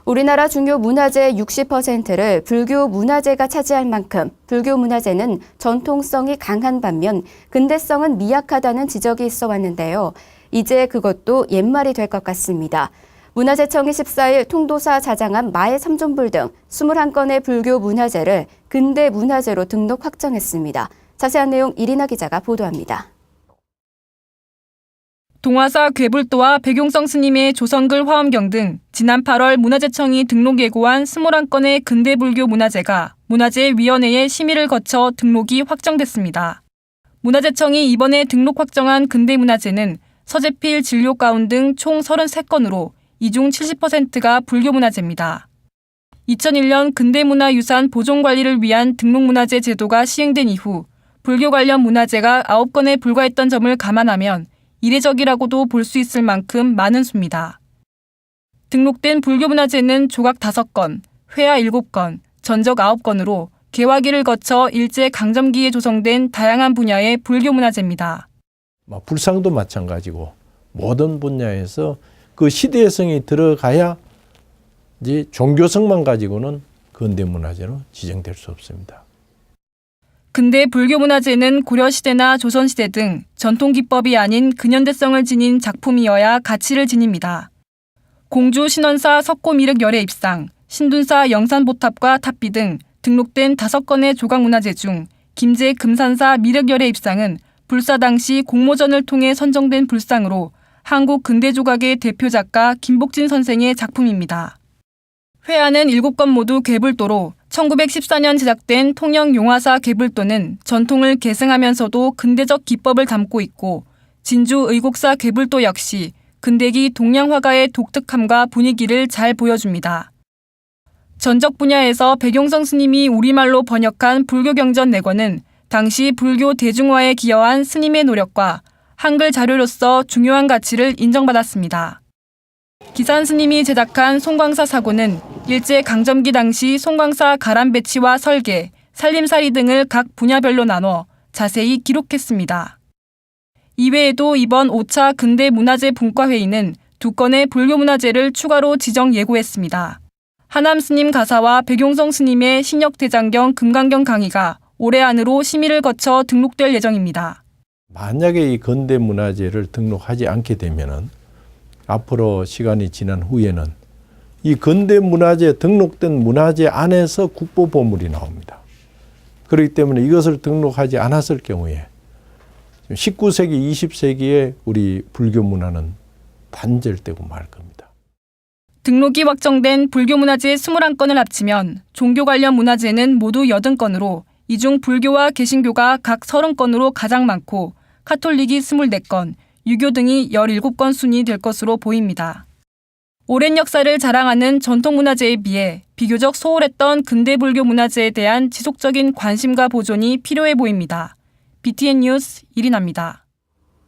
우리나라 중요 문화재의 60%를 불교 문화재가 차지할 만큼 불교 문화재는 전통성이 강한 반면 근대성은 미약하다는 지적이 있어 왔는데요. 이제 그것도 옛말이 될 것 같습니다. 문화재청이 14일 통도사 자장암 마의 삼존불 등 21건의 불교 문화재를 근대 문화재로 등록 확정했습니다. 자세한 내용 이리나 기자가 보도합니다. 동화사 괴불도와 백용성 스님의 조선글 화엄경 등 지난 8월 문화재청이 등록 예고한 21건의 근대불교 문화재가 문화재위원회의 심의를 거쳐 등록이 확정됐습니다. 문화재청이 이번에 등록 확정한 근대문화재는 서재필, 진료가운 등 총 33건으로 이 중 70%가 불교 문화재입니다. 2001년 근대문화유산 보존관리를 위한 등록문화재 제도가 시행된 이후 불교 관련 문화재가 9건에 불과했던 점을 감안하면 이례적이라고도 볼 수 있을 만큼 많은 수입니다. 등록된 불교 문화재는 조각 5건, 회화 7건, 전적 9건으로 개화기를 거쳐 일제 강점기에 조성된 다양한 분야의 불교 문화재입니다. 불상도 마찬가지고 모든 분야에서 그 시대성이 들어가야 이제 종교성만 가지고는 근대문화재로 지정될 수 없습니다. 근대 불교 문화재는 고려시대나 조선시대 등 전통기법이 아닌 근현대성을 지닌 작품이어야 가치를 지닙니다. 공주 신원사 석고미륵열의 입상, 신둔사 영산보탑과 탑비 등 등록된 5건의 조각문화재 중 김제 금산사 미륵열의 입상은 불사 당시 공모전을 통해 선정된 불상으로 한국 근대조각의 대표 작가 김복진 선생의 작품입니다. 회화는 7건 모두 괴불도로 1914년 제작된 통영용화사 괴불도는 전통을 계승하면서도 근대적 기법을 담고 있고 진주 의곡사 괴불도 역시 근대기 동양화가의 독특함과 분위기를 잘 보여줍니다. 전적 분야에서 백용성 스님이 우리말로 번역한 불교경전 4권은 당시 불교 대중화에 기여한 스님의 노력과 한글 자료로서 중요한 가치를 인정받았습니다. 기산 스님이 제작한 송광사 사고는 일제 강점기 당시 송광사 가람 배치와 설계, 살림살이 등을 각 분야별로 나눠 자세히 기록했습니다. 이외에도 이번 5차 근대문화재 분과회의는 2건의 불교문화재를 추가로 지정 예고했습니다. 하남 스님 가사와 백용성 스님의 신역대장경 금강경 강의가 올해 안으로 심의를 거쳐 등록될 예정입니다. 만약에 이 근대문화재를 등록하지 않게 되면은 앞으로 시간이 지난 후에는 이 근대문화재 등록된 문화재 안에서 국보보물이 나옵니다. 그렇기 때문에 이것을 등록하지 않았을 경우에 19세기, 20세기의 우리 불교 문화는 단절되고 말 겁니다. 등록이 확정된 불교 문화재 21건을 합치면 종교 관련 문화재는 모두 80건으로 이 중 불교와 개신교가 각 30건으로 가장 많고 카톨릭이 24건, 유교 등이 17건 순이 될 것으로 보입니다. 오랜 역사를 자랑하는 전통문화재에 비해 비교적 소홀했던 근대불교 문화재에 대한 지속적인 관심과 보존이 필요해 보입니다. BTN 뉴스 이리나입니다.